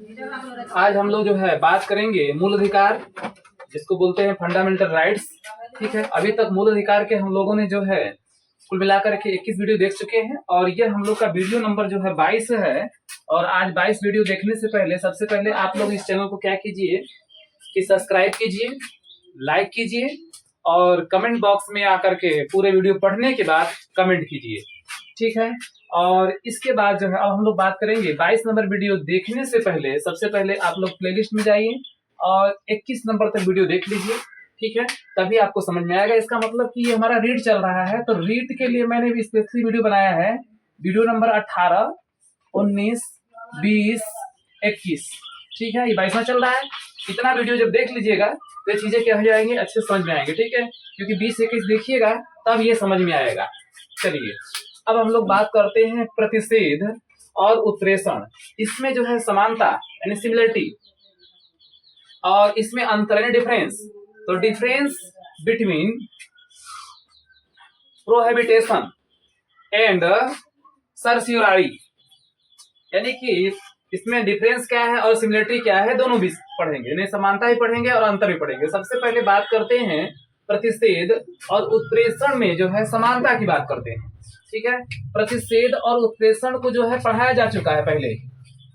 आज हम लोग जो है बात करेंगे मूल अधिकार, जिसको बोलते हैं फंडामेंटल राइट्स। ठीक है, अभी तक मूल अधिकार के हम लोगों ने जो है कुल मिलाकर के 21 वीडियो देख चुके हैं और ये हम लोग का वीडियो नंबर जो है 22 है। और आज 22 वीडियो देखने से पहले सबसे पहले आप लोग इस चैनल को क्या कीजिए कि सब्सक्राइब कीजिए, लाइक कीजिए और कमेंट बॉक्स में आकर के पूरे वीडियो पढ़ने के बाद कमेंट कीजिए। ठीक है, और इसके बाद जो है अब हम लोग बात करेंगे 22 नंबर वीडियो देखने से पहले सबसे पहले आप लोग प्लेलिस्ट में जाइए और 21 नंबर तक वीडियो देख लीजिए। ठीक है, तभी आपको समझ में आएगा। इसका मतलब कि ये हमारा रीड चल रहा है, तो रीड के लिए मैंने भी स्पेशली वीडियो बनाया है। Video number 18, 19, 20, 21। ठीक है, ये 22वां चल रहा है। इतना वीडियो जब देख लीजिएगा तो ये चीजें क्या हो जाएंगी, अच्छे समझ में आएंगे। ठीक है, क्योंकि 20-21 देखिएगा तब ये समझ में आएगा। चलिए अब हम लोग बात करते हैं प्रतिषेध और उत्प्रेषण। इसमें जो है समानता यानी सिमिलरिटी और इसमें अंतर यानी डिफरेंस। तो डिफरेंस बिटवीन प्रोहिबिटेशन एंड सर्सियोरारी, यानी कि इसमें डिफरेंस क्या है और सिमिलरिटी क्या है, दोनों भी पढ़ेंगे। यानी समानता ही पढ़ेंगे और अंतर भी पढ़ेंगे। सबसे पहले बात करते हैं प्रतिषेध और उत्प्रेषण में जो है समानता की बात करते हैं। ठीक है, प्रतिषेध और उत्प्रेषण को जो है पढ़ाया जा चुका है पहले।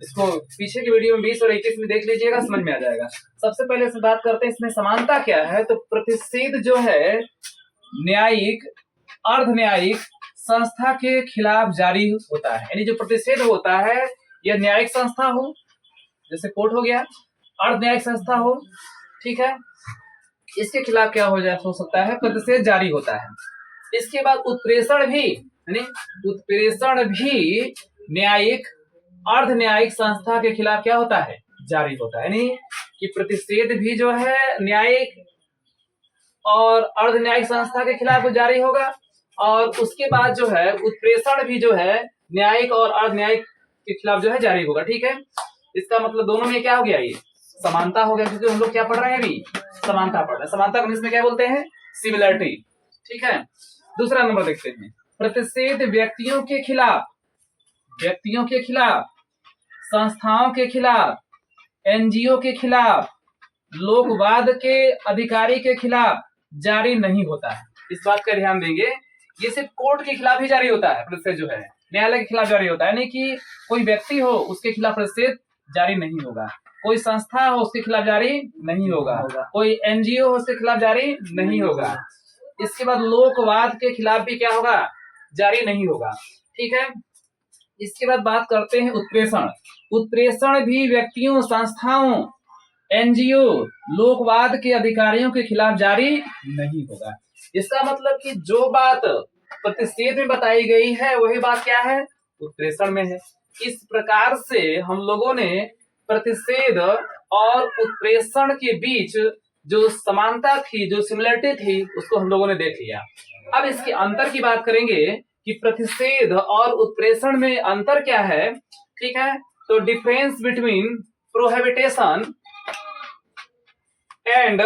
इसको पीछे की वीडियो में 20 और 21 में देख लीजिएगा, समझ में आ जाएगा। सबसे पहले इसमें बात करते हैं इसमें समानता क्या है। तो प्रतिषेध जो है न्यायिक, अर्ध न्यायिक संस्था के खिलाफ जारी होता है। यानी जो प्रतिषेध होता है यह न्यायिक संस्था हो, जैसे कोर्ट हो गया, अर्ध न्यायिक संस्था हो, ठीक है, इसके खिलाफ क्या हो सकता है, प्रतिषेध जारी होता है। इसके बाद उत्प्रेषण भी, यानी उत्प्रेषण भी न्यायिक, अर्ध न्यायिक संस्था के खिलाफ क्या होता है, जारी होता है। यानी कि प्रतिषेध भी जो है न्यायिक और अर्ध न्यायिक संस्था के खिलाफ जारी होगा और उसके बाद जो है उत्प्रेषण भी जो है न्यायिक और अर्ध न्यायिक के खिलाफ जो है जारी होगा। ठीक है, इसका मतलब दोनों में क्या हो गया, ये समानता हो गया, क्योंकि हम लोग क्या पढ़ रहे हैं अभी, समानता पढ़ रहे हैं। समानता को इसमें क्या बोलते हैं, सिमिलरिटी। ठीक है, दूसरा नंबर देखते हैं, प्रतिषेध व्यक्तियों के खिलाफ, व्यक्तियों के खिलाफ, संस्थाओं के खिलाफ, एनजीओ के खिलाफ, लोकवाद के अधिकारी के खिलाफ जारी नहीं होता है। इस बात का ध्यान देंगे, ये सिर्फ कोर्ट के खिलाफ ही जारी होता है। प्रतिषेध जो है न्यायालय के खिलाफ जारी होता है, यानी कि कोई व्यक्ति हो उसके खिलाफ प्रतिषेध जारी नहीं होगा, कोई संस्था हो उसके खिलाफ जारी नहीं होगा, कोई एनजीओ हो उसके खिलाफ जारी नहीं होगा। इसके बाद लोकवाद के खिलाफ भी क्या होगा, जारी नहीं होगा। ठीक है, इसके बाद बात करते हैं उत्प्रेषण। उत्प्रेषण भी व्यक्तियों, संस्थाओं, एनजीओ, लोकवाद के अधिकारियों के खिलाफ जारी नहीं होगा। इसका मतलब कि जो बात प्रतिषेध में बताई गई है वही बात क्या है, उत्प्रेषण में है। इस प्रकार से हम लोगों ने प्रतिषेध और उत्प्रेषण के बीच जो समानता थी, जो सिमिलरिटी थी, उसको हम लोगों ने देख लिया। अब इसके अंतर की बात करेंगे कि प्रतिषेध और उत्प्रेषण में अंतर क्या है। ठीक है, तो डिफरेंस बिटवीन प्रोहिबिटेशन एंड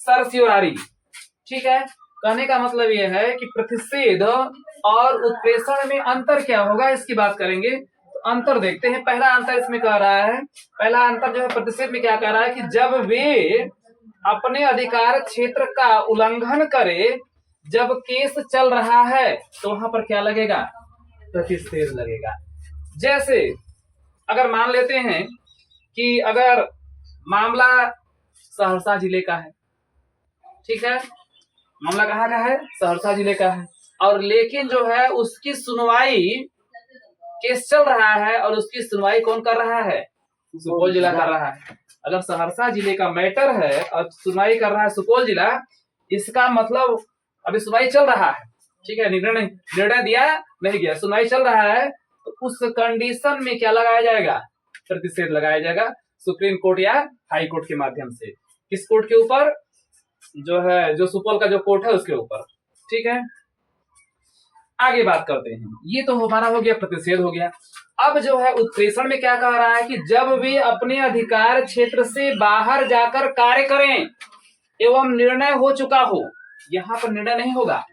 सर्सियोरारी। ठीक है, कहने का मतलब यह है कि प्रतिषेध और उत्प्रेषण में अंतर क्या होगा, इसकी बात करेंगे। तो अंतर देखते हैं। पहला अंतर इसमें कह रहा है, पहला अंतर जो है प्रतिषेध में क्या कह रहा है कि जब वे अपने अधिकार क्षेत्र का उल्लंघन करे, जब केस चल रहा है तो वहां पर क्या लगेगा, प्रतिषेध लगेगा। जैसे अगर मान लेते हैं कि अगर मामला सहरसा जिले का है, ठीक है, मामला कहाँ का है, सहरसा जिले का है, और लेकिन जो है उसकी सुनवाई, केस चल रहा है और उसकी सुनवाई कौन कर रहा है, सुपौल जिला कर रहा है। अगर सहरसा जिले का मैटर है और सुनवाई कर रहा है सुपौल जिला, इसका मतलब अभी सुनवाई चल रहा है। ठीक है, निर्णय दिया नहीं गया, सुनवाई चल रहा है, तो उस कंडीशन में क्या लगाया जाएगा, प्रतिषेध लगाया जाएगा, सुप्रीम कोर्ट या हाई कोर्ट के माध्यम से। किस कोर्ट के ऊपर, जो है जो सुपौल का जो कोर्ट है उसके ऊपर। ठीक है, आगे बात करते हैं। ये तो हमारा हो गया, प्रतिषेध हो गया। अब जो है उत्प्रेषण में क्या कह रहा है कि जब वे अपने अधिकार क्षेत्र से बाहर जाकर कार्य करें एवं निर्णय हो चुका हो, यहाँ पर निर्णय नहीं होगा,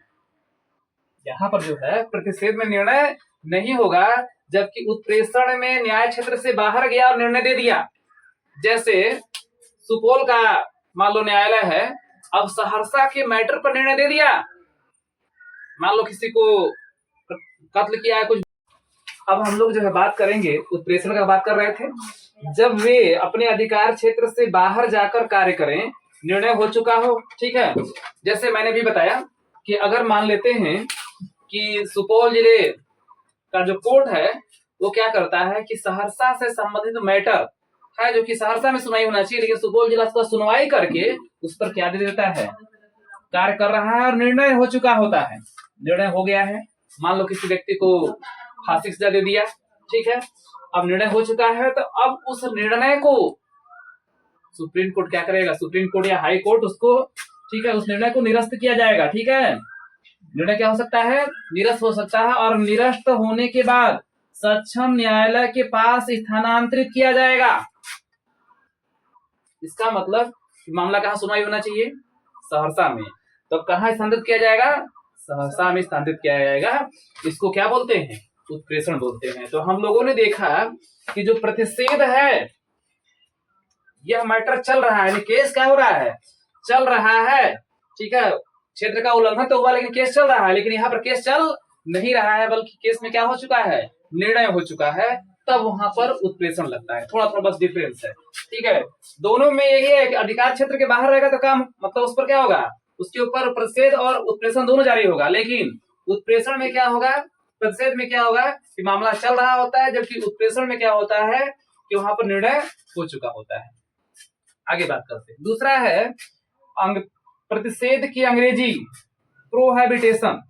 यहाँ पर जो है प्रतिषेध में निर्णय नहीं होगा, जबकि उत्प्रेषण में न्याय क्षेत्र से बाहर गया और निर्णय दे दिया। जैसे सुपौल का मान लो न्यायालय है, अब सहरसा के मैटर पर निर्णय दे दिया। मान लो किसी को कत्ल किया है कुछ। अब हम लोग जो है बात करेंगे, उत्प्रेषण का बात कर रहे थे, जब वे अपने अधिकार क्षेत्र से बाहर जाकर कार्य करें, निर्णय हो चुका हो, ठीक है। जैसे मैंने भी बताया कि अगर मान लेते हैं कि सुपौल जिले का जो कोर्ट है वो क्या करता है कि सहरसा से संबंधित मैटर है जो कि सहरसा में सुनवाई होना चाहिए, लेकिन सुपौल जिला उसका सुनवाई करके उस पर क्या दे देता है, कार्य कर रहा है और निर्णय हो चुका होता है, निर्णय हो गया है। मान लो किसी व्यक्ति को फांसी की सजा दे दिया, ठीक है, अब निर्णय हो चुका है, तो अब उस निर्णय को सुप्रीम कोर्ट क्या करेगा, सुप्रीम कोर्ट या हाई कोर्ट उसको, ठीक है, उस निर्णय को निरस्त किया जाएगा। ठीक है, निर्णय क्या हो सकता है, निरस्त हो सकता है, और निरस्त होने के बाद सक्षम न्यायालय के पास स्थानांतरित किया जाएगा। इसका मतलब मामला कहाँ सुनवाई होना चाहिए, सहरसा में, तो कहाँ स्थानांतरित किया जाएगा, सहरसा में स्थानांतरित किया जाएगा। इसको क्या बोलते हैं, उत्प्रेषण बोलते हैं। तो हम लोगों ने देखा कि जो प्रतिषेध है, यह मैटर चल रहा है, केस क्या हो रहा है, चल रहा है, ठीक है, क्षेत्र का उल्लंघन तो हुआ लेकिन केस चल रहा है, लेकिन यहाँ पर केस चल नहीं रहा है, बल्कि केस में क्या हो चुका है, निर्णय हो चुका है, तब वहां पर उत्प्रेषण लगता है। थोड़ा थोड़ा बस डिफरेंस है, ठीक है। दोनों में यही है कि अधिकार क्षेत्र के बाहर रहेगा तो काम मतलब उस पर क्या होगा, उसके ऊपर प्रतिषेध और उत्प्रेषण दोनों जारी होगा, लेकिन उत्प्रेषण में क्या होगा, प्रतिषेध में क्या होगा कि मामला चल रहा होता है, जबकि उत्प्रेषण में क्या होता है कि वहां पर निर्णय हो चुका होता है। आगे बात करते हैं। दूसरा है प्रतिषेध की अंग्रेजी प्रोहिबिटेशन।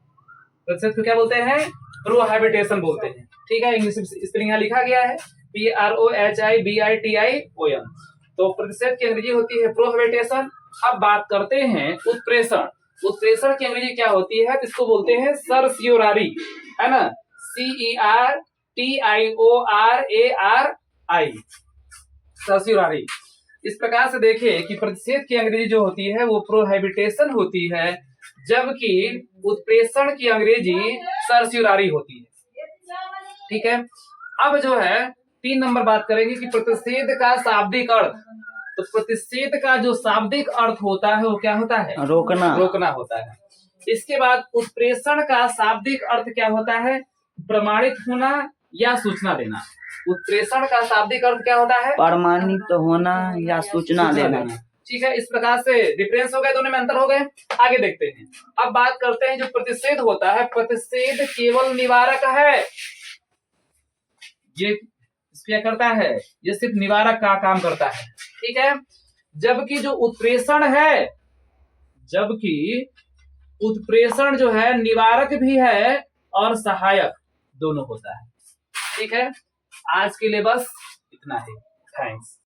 प्रतिषेध को क्या बोलते हैं, प्रोहिबिटेशन बोलते हैं, ठीक है। इंग्लिश स्पेलिंग यहाँ लिखा गया है PROHIBITION। तो प्रतिषेध की अंग्रेजी होती है प्रोहिबिटेशन। अब बात करते हैं उत्प्रेषण। उत्प्रेषण की अंग्रेजी क्या होती है, इसको बोलते हैं सर्सियोरारी, है ना, CERTIORARI, सर्सियोरारी। इस प्रकार से देखिए कि प्रतिषेध की अंग्रेजी जो होती है वो प्रोहिबिटेशन होती है, जबकि उत्प्रेषण की अंग्रेजी सर्सियोरारी होती है, ठीक है। अब जो है 3 नंबर बात करेंगे कि प्रतिषेध का शाब्दिक अर्थ। तो प्रतिषेध का जो शाब्दिक अर्थ होता है वो क्या होता है, रोकना होता है। इसके बाद उत्प्रेषण का शाब्दिक अर्थ क्या होता है, प्रमाणित होना या सूचना देना। उत्प्रेषण का शाब्दिक अर्थ क्या होता है, प्रमाणित होना या सूचना देना, ठीक है। इस प्रकार से डिफरेंस हो गए, दोनों में अंतर हो गए। आगे देखते हैं। अब बात करते हैं जो प्रतिषेध होता है, प्रतिषेध केवल निवारक है, ये क्या करता है, ये सिर्फ निवारक का काम करता है, ठीक है। जबकि जो उत्प्रेषण है, जबकि उत्प्रेषण जो है निवारक भी है और सहायक दोनों होता है, ठीक है। आज के लिए बस इतना ही, थैंक्स।